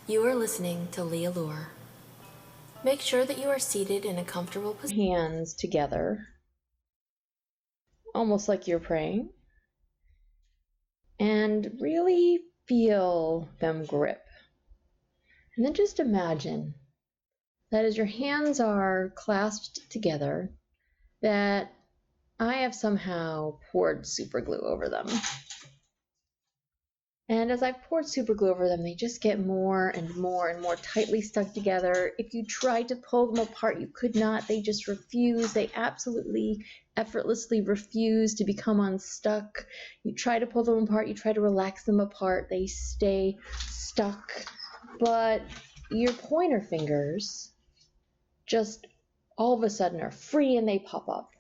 You are listening to Lee Allure. Make sure that you are seated in a comfortable position. Hands together, almost like you're praying, and really feel them grip. And then just imagine that as your hands are clasped together, that I have somehow poured super glue over them. And as I've poured super glue over them, they just get more and more and more tightly stuck together. If you tried to pull them apart, you could not. They just refuse. They absolutely, effortlessly refuse to become unstuck. You try to pull them apart, you try to relax them apart, they stay stuck. But your pointer fingers just all of a sudden are free and they pop up.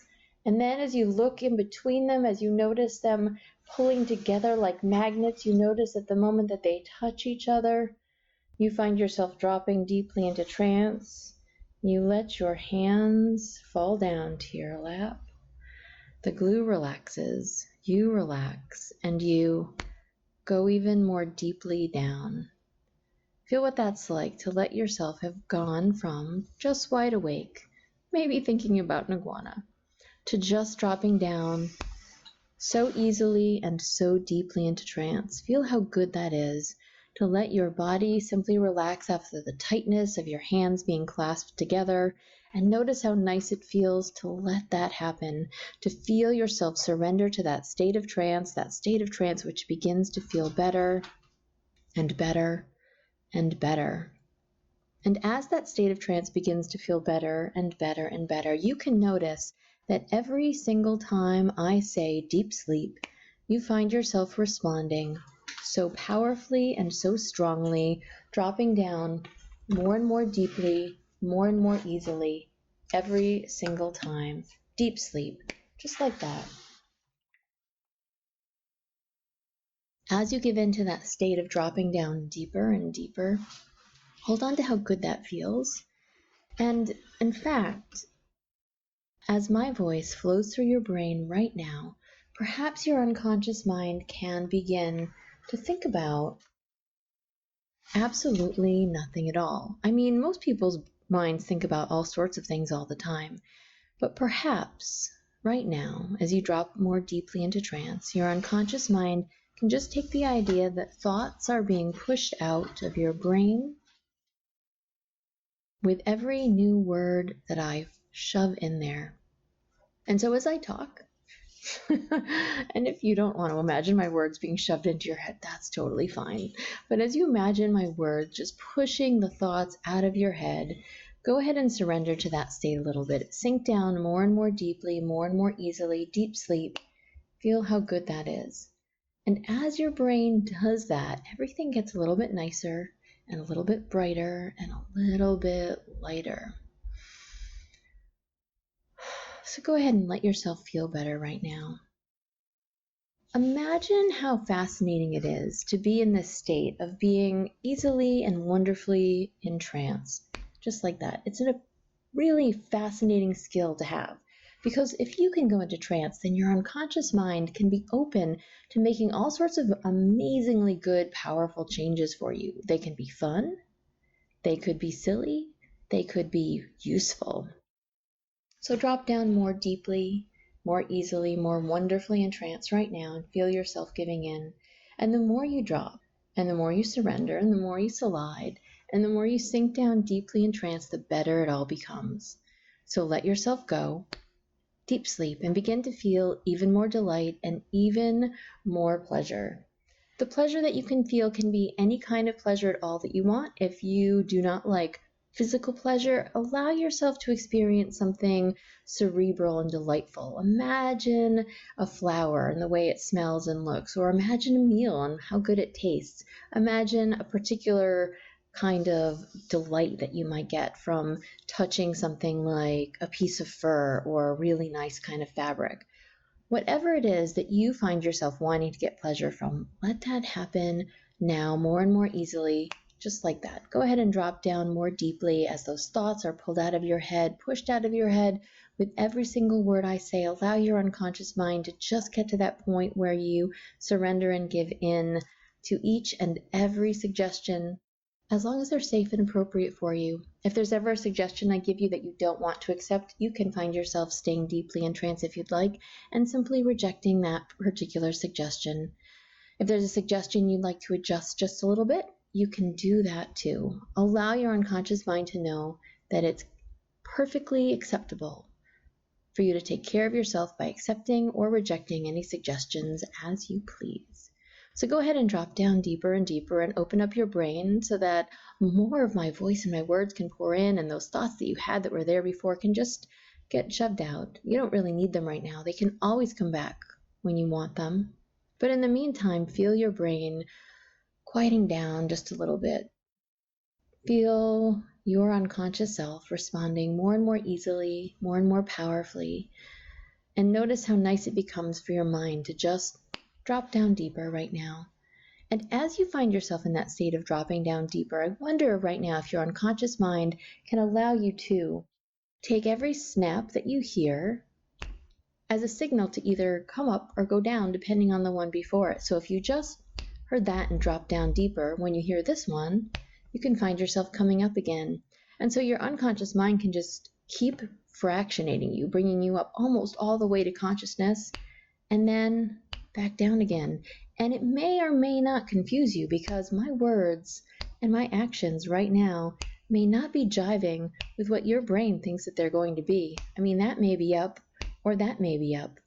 And then as you look in between them, as you notice them pulling together like magnets, you notice at the moment that they touch each other, you find yourself dropping deeply into trance. You let your hands fall down to your lap. The glue relaxes, you relax, and you go even more deeply down. Feel what that's like to let yourself have gone from just wide awake, maybe thinking about an iguana, to just dropping down so easily and so deeply into trance. Feel how good that is to let your body simply relax after the tightness of your hands being clasped together, and notice how nice it feels to let that happen, to feel yourself surrender to that state of trance which begins to feel better and better and better. And as that state of trance begins to feel better and better and better, you can notice that every single time I say deep sleep, you find yourself responding so powerfully and so strongly, dropping down more and more deeply, more and more easily, every single time. Deep sleep, just like that. As you give into that state of dropping down deeper and deeper, hold on to how good that feels. And in fact, as my voice flows through your brain right now, perhaps your unconscious mind can begin to think about absolutely nothing at all. I mean, most people's minds think about all sorts of things all the time. But perhaps right now, as you drop more deeply into trance, your unconscious mind can just take the idea that thoughts are being pushed out of your brain with every new word that I shove in there. And so as I talk, and if you don't want to imagine my words being shoved into your head, that's totally fine. But as you imagine my words just pushing the thoughts out of your head, go ahead and surrender to that state a little bit. Sink down more and more deeply, more and more easily, deep sleep. Feel how good that is. And as your brain does that, everything gets a little bit nicer and a little bit brighter and a little bit lighter. So go ahead and let yourself feel better right now. Imagine how fascinating it is to be in this state of being easily and wonderfully in trance, just like that. It's a really fascinating skill to have, because if you can go into trance, then your unconscious mind can be open to making all sorts of amazingly good, powerful changes for you. They can be fun, they could be silly, they could be useful. So drop down more deeply, more easily, more wonderfully in trance right now, and feel yourself giving in. And the more you drop, and the more you surrender, and the more you slide, and the more you sink down deeply in trance, the better it all becomes. So let yourself go, deep sleep, and begin to feel even more delight and even more pleasure. The pleasure that you can feel can be any kind of pleasure at all that you want. If you do not like physical pleasure, allow yourself to experience something cerebral and delightful. Imagine a flower and the way it smells and looks, or imagine a meal and how good it tastes. Imagine a particular kind of delight that you might get from touching something like a piece of fur or a really nice kind of fabric. Whatever it is that you find yourself wanting to get pleasure from, let that happen now more and more easily, just like that. Go ahead and drop down more deeply as those thoughts are pulled out of your head, pushed out of your head. With every single word I say, allow your unconscious mind to just get to that point where you surrender and give in to each and every suggestion as long as they're safe and appropriate for you. If there's ever a suggestion I give you that you don't want to accept, you can find yourself staying deeply in trance if you'd like, and simply rejecting that particular suggestion. If there's a suggestion you'd like to adjust just a little bit, you can do that too. Allow your unconscious mind to know that it's perfectly acceptable for you to take care of yourself by accepting or rejecting any suggestions as you please. So go ahead and drop down deeper and deeper and open up your brain so that more of my voice and my words can pour in, and those thoughts that you had that were there before can just get shoved out. You don't really need them right now. They can always come back when you want them. But in the meantime, feel your brain quieting down just a little bit. Feel your unconscious self responding more and more easily, more and more powerfully. And notice how nice it becomes for your mind to just drop down deeper right now. And as you find yourself in that state of dropping down deeper, I wonder right now if your unconscious mind can allow you to take every snap that you hear as a signal to either come up or go down depending on the one before it. So if you just heard that and drop down deeper, when you hear this one, you can find yourself coming up again. And so your unconscious mind can just keep fractionating you, bringing you up almost all the way to consciousness, and then back down again. And it may or may not confuse you, because my words and my actions right now may not be jiving with what your brain thinks that they're going to be. I mean, that may be up, or that may be up,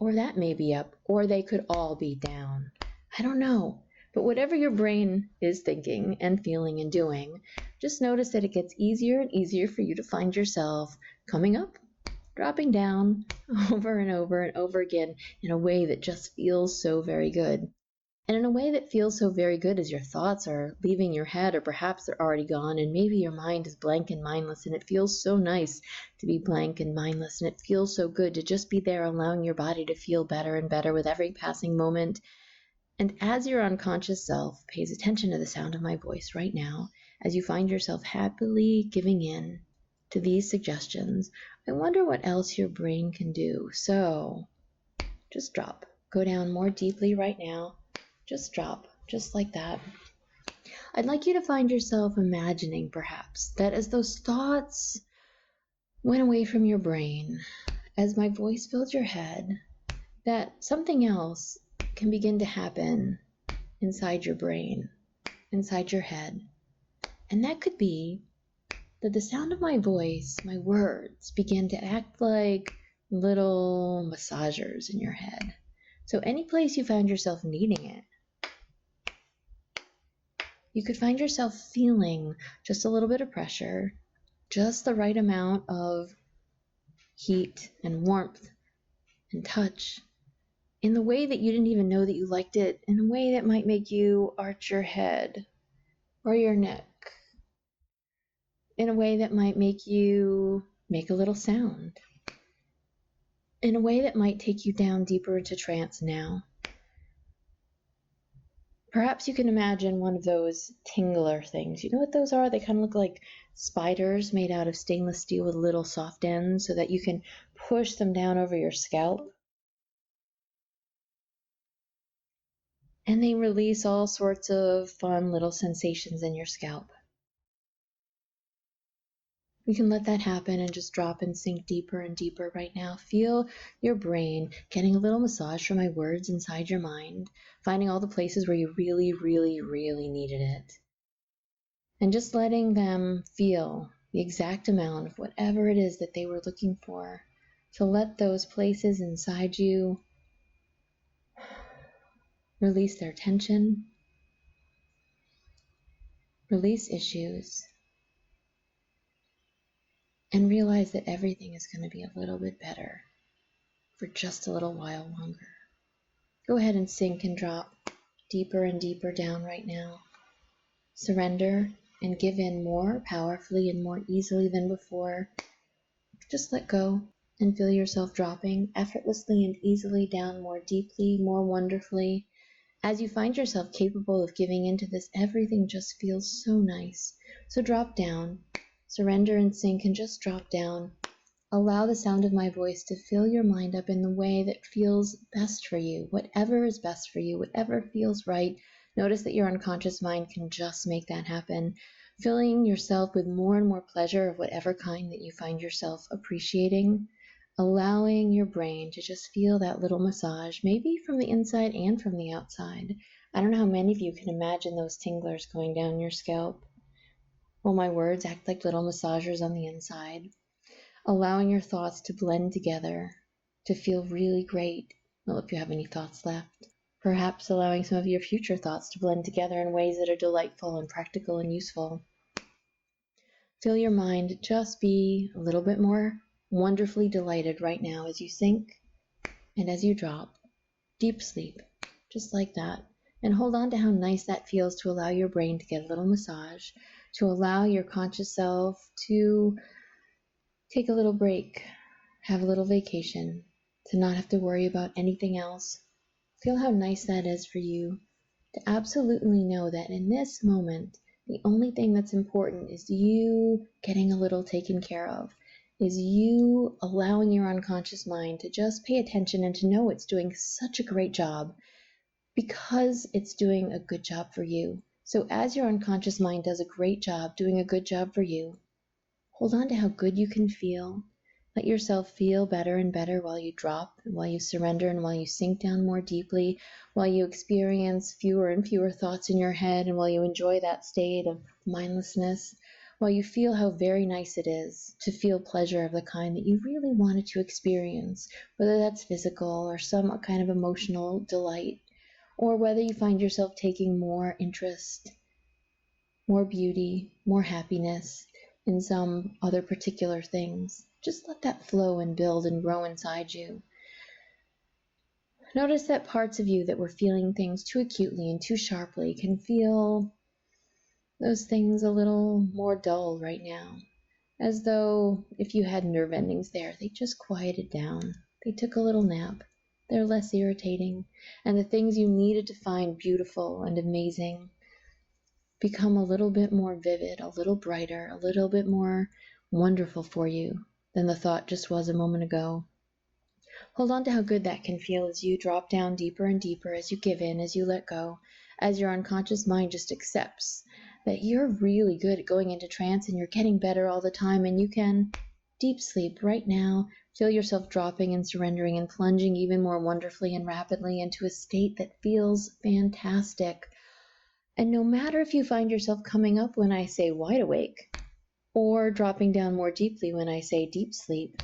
or that may be up, or they could all be down. I don't know. But whatever your brain is thinking and feeling and doing, just notice that it gets easier and easier for you to find yourself coming up, dropping down over and over and over again in a way that just feels so very good. And in a way that feels so very good as your thoughts are leaving your head, or perhaps they're already gone, and maybe your mind is blank and mindless, and it feels so nice to be blank and mindless, and it feels so good to just be there, allowing your body to feel better and better with every passing moment. And as your unconscious self pays attention to the sound of my voice right now, as you find yourself happily giving in to these suggestions, I wonder what else your brain can do. So just drop. Go down more deeply right now. Just drop, just like that. I'd like you to find yourself imagining, perhaps, that as those thoughts went away from your brain, as my voice filled your head, that something else can begin to happen inside your brain, inside your head. And that could be that the sound of my voice, my words, begin to act like little massagers in your head. So any place you found yourself needing it, you could find yourself feeling just a little bit of pressure, just the right amount of heat and warmth and touch, in the way that you didn't even know that you liked it, in a way that might make you arch your head or your neck, in a way that might make you make a little sound, in a way that might take you down deeper into trance now. Perhaps you can imagine one of those tingler things. You know what those are? They kind of look like spiders made out of stainless steel with little soft ends so that you can push them down over your scalp. And they release all sorts of fun little sensations in your scalp. You can let that happen and just drop and sink deeper and deeper right now. Feel your brain getting a little massage from my words inside your mind, finding all the places where you really, really, really needed it. And just letting them feel the exact amount of whatever it is that they were looking for. So let those places inside you release their tension, release issues, and realize that everything is going to be a little bit better for just a little while longer. Go ahead and sink and drop deeper and deeper down right now. Surrender and give in more powerfully and more easily than before. Just let go and feel yourself dropping effortlessly and easily down more deeply, more wonderfully. As you find yourself capable of giving into this, everything just feels so nice. So drop down, surrender and sink, and just drop down. Allow the sound of my voice to fill your mind up in the way that feels best for you, whatever is best for you, whatever feels right, Notice that your unconscious mind can just make that happen, filling yourself with more and more pleasure of whatever kind that you find yourself appreciating, allowing your brain to just feel that little massage, maybe from the inside and from the outside. I don't know how many of you can imagine those tinglers going down your scalp. Well, my words act like little massagers on the inside, allowing your thoughts to blend together, to feel really great. Well, if you have any thoughts left. Perhaps allowing some of your future thoughts to blend together in ways that are delightful and practical and useful. Feel your mind just be a little bit more wonderfully delighted right now as you sink and as you drop. Deep sleep, just like that. And hold on to how nice that feels to allow your brain to get a little massage, to allow your conscious self to take a little break, have a little vacation, to not have to worry about anything else. Feel how nice that is for you to absolutely know that in this moment, the only thing that's important is you getting a little taken care of, is you allowing your unconscious mind to just pay attention and to know it's doing such a great job because it's doing a good job for you. So as your unconscious mind does a great job doing a good job for you, hold on to how good you can feel. Let yourself feel better and better while you drop, and while you surrender, and while you sink down more deeply, while you experience fewer and fewer thoughts in your head, and while you enjoy that state of mindlessness, while you feel how very nice it is to feel pleasure of the kind that you really wanted to experience, whether that's physical or some kind of emotional delight, or whether you find yourself taking more interest, more beauty, more happiness in some other particular things. Just let that flow and build and grow inside you. Notice that parts of you that were feeling things too acutely and too sharply can feel those things a little more dull right now, as though if you had nerve endings there, they just quieted down. They took a little nap. They're less irritating, and the things you needed to find beautiful and amazing become a little bit more vivid, a little brighter, a little bit more wonderful for you than the thought just was a moment ago. Hold on to how good that can feel as you drop down deeper and deeper, as you give in, as you let go, as your unconscious mind just accepts that you're really good at going into trance and you're getting better all the time, and you can deep sleep right now, feel yourself dropping and surrendering and plunging even more wonderfully and rapidly into a state that feels fantastic. And no matter if you find yourself coming up when I say wide awake, or dropping down more deeply when I say deep sleep,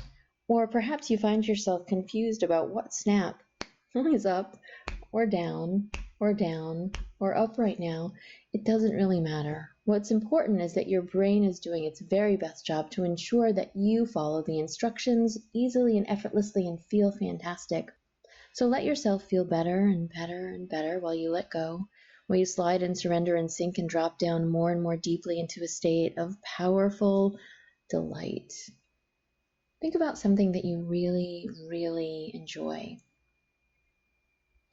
or perhaps you find yourself confused about what snap is up or down or down or up right now, it doesn't really matter. What's important is that your brain is doing its very best job to ensure that you follow the instructions easily and effortlessly and feel fantastic. So let yourself feel better and better and better while you let go, while you slide and surrender and sink and drop down more and more deeply into a state of powerful delight. Think about something that you really, really enjoy.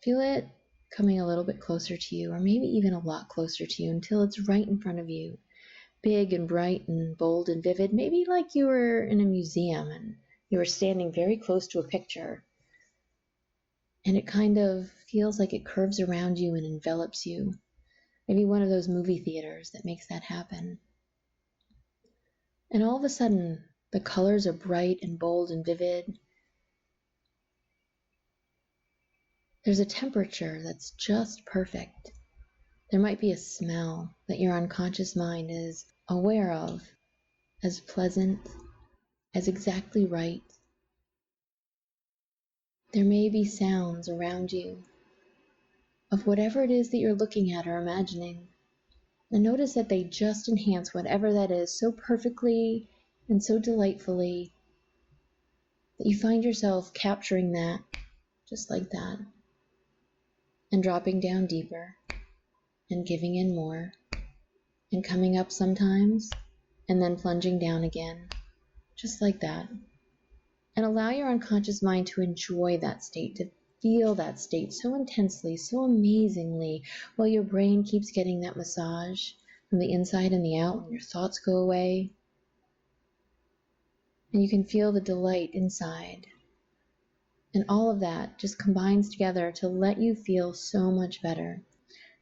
Feel it coming a little bit closer to you, or maybe even a lot closer to you, until it's right in front of you, big and bright and bold and vivid, maybe like you were in a museum and you were standing very close to a picture. And it kind of feels like it curves around you and envelops you. Maybe one of those movie theaters that makes that happen. And all of a sudden, the colors are bright and bold and vivid. There's a temperature that's just perfect. There might be a smell that your unconscious mind is aware of as pleasant, as exactly right. There may be sounds around you of whatever it is that you're looking at or imagining. And notice that they just enhance whatever that is so perfectly and so delightfully that you find yourself capturing that just like that and dropping down deeper and giving in more and coming up sometimes and then plunging down again just like that. And allow your unconscious mind to enjoy that state, to feel that state so intensely, so amazingly, while your brain keeps getting that massage from the inside and the out when your thoughts go away. And you can feel the delight inside. And all of that just combines together to let you feel so much better.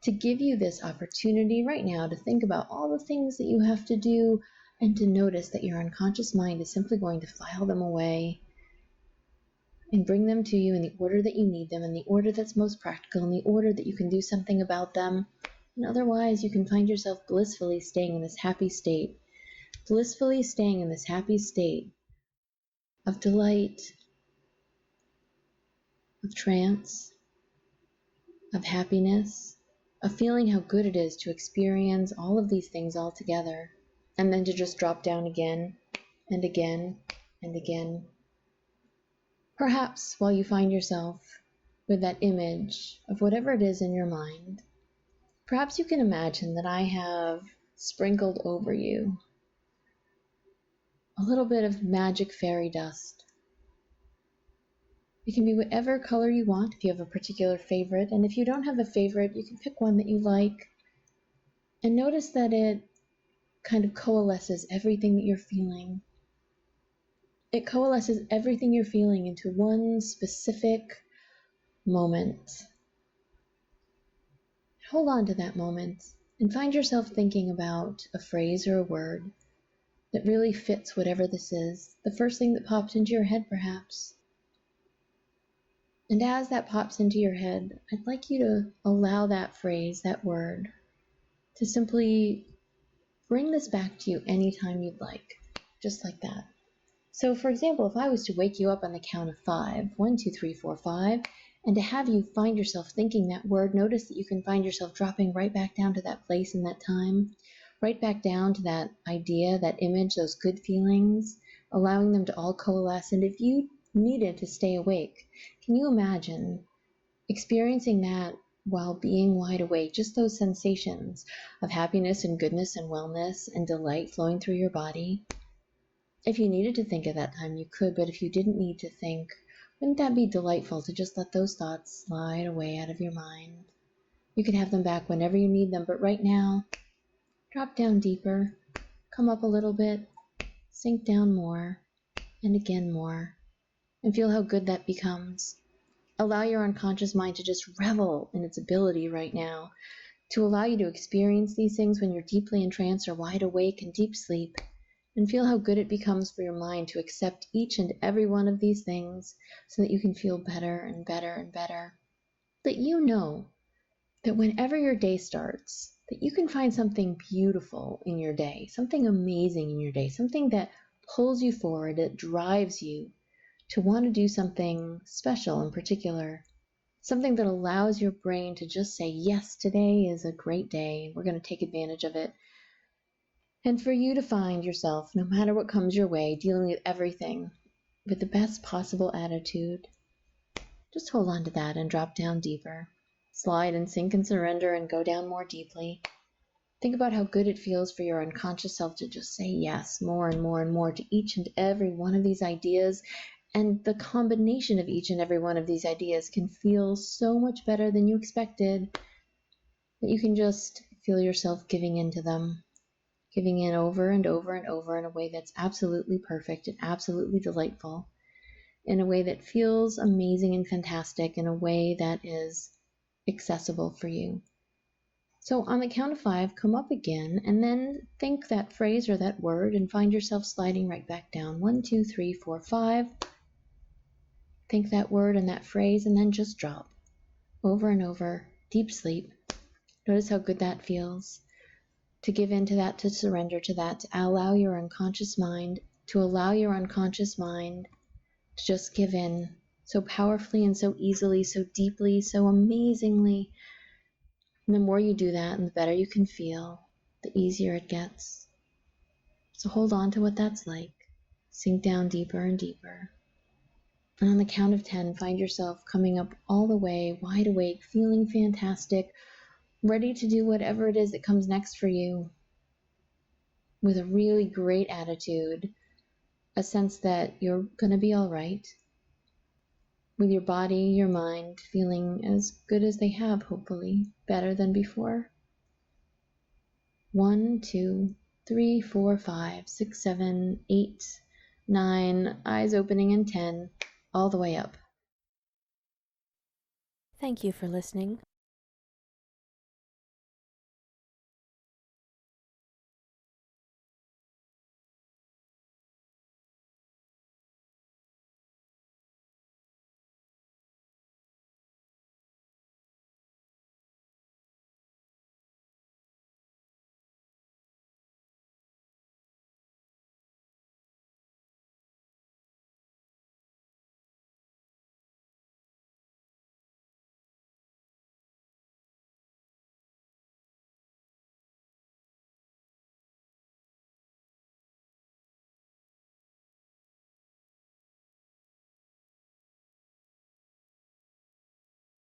to give you this opportunity right now to think about all the things that you have to do and to notice that your unconscious mind is simply going to file them away and bring them to you in the order that you need them, in the order that's most practical, in the order that you can do something about them. And otherwise, you can find yourself blissfully staying in this happy state, blissfully staying in this happy state of delight, of trance, of happiness, of feeling how good it is to experience all of these things all together, and then to just drop down again and again and again. Perhaps while you find yourself with that image of whatever it is in your mind, perhaps you can imagine that I have sprinkled over you a little bit of magic fairy dust. It can be whatever color you want if you have a particular favorite, and if you don't have a favorite, you can pick one that you like. And notice that it kind of coalesces everything that you're feeling. It coalesces everything you're feeling into one specific moment. Hold on to that moment and find yourself thinking about a phrase or a word that really fits whatever this is, the first thing that pops into your head perhaps. And as that pops into your head, I'd like you to allow that phrase, that word, to simply bring this back to you anytime you'd like, just like that. So for example, if I was to wake you up on the count of 5, 1, 2, 3, 4, 5, and to have you find yourself thinking that word, notice that you can find yourself dropping right back down to that place in that time, right back down to that idea, that image, those good feelings, allowing them to all coalesce. And if you needed to stay awake, can you imagine experiencing that while being wide awake, just those sensations of happiness and goodness and wellness and delight flowing through your body? If you needed to think at that time, you could, but if you didn't need to think, wouldn't that be delightful to just let those thoughts slide away out of your mind? You can have them back whenever you need them, but right now, drop down deeper, come up a little bit, sink down more, and again more, and feel how good that becomes. Allow your unconscious mind to just revel in its ability right now, to allow you to experience these things when you're deeply entranced or wide awake in deep sleep, and feel how good it becomes for your mind to accept each and every one of these things so that you can feel better and better and better. That you know that whenever your day starts, that you can find something beautiful in your day, something amazing in your day, something that pulls you forward, that drives you to want to do something special in particular, something that allows your brain to just say, yes, today is a great day, we're going to take advantage of it. And for you to find yourself, no matter what comes your way, dealing with everything with the best possible attitude, just hold on to that and drop down deeper. Slide and sink and surrender and go down more deeply. Think about how good it feels for your unconscious self to just say yes more and more and more to each and every one of these ideas. And the combination of each and every one of these ideas can feel so much better than you expected that you can just feel yourself giving into them. Giving in over and over and over in a way that's absolutely perfect and absolutely delightful, in a way that feels amazing and fantastic, in a way that is accessible for you. So on the count of 5, come up again, and then think that phrase or that word and find yourself sliding right back down. 1, 2, 3, 4, 5. Think that word and that phrase, and then just drop over and over, deep sleep. Notice how good that feels. To give in to that, to surrender to that, to allow your unconscious mind, to just give in so powerfully and so easily, so deeply, so amazingly. And the more you do that, and the better you can feel, the easier it gets. So hold on to what that's like. Sink down deeper and deeper. And on the count of 10, find yourself coming up all the way, wide awake, feeling fantastic, ready to do whatever it is that comes next for you, with a really great attitude, a sense that you're going to be all right, with your body, your mind feeling as good as they have, hopefully, better than before. 1, 2, 3, 4, 5, 6, 7, 8, 9, eyes opening in 10, all the way up. Thank you for listening.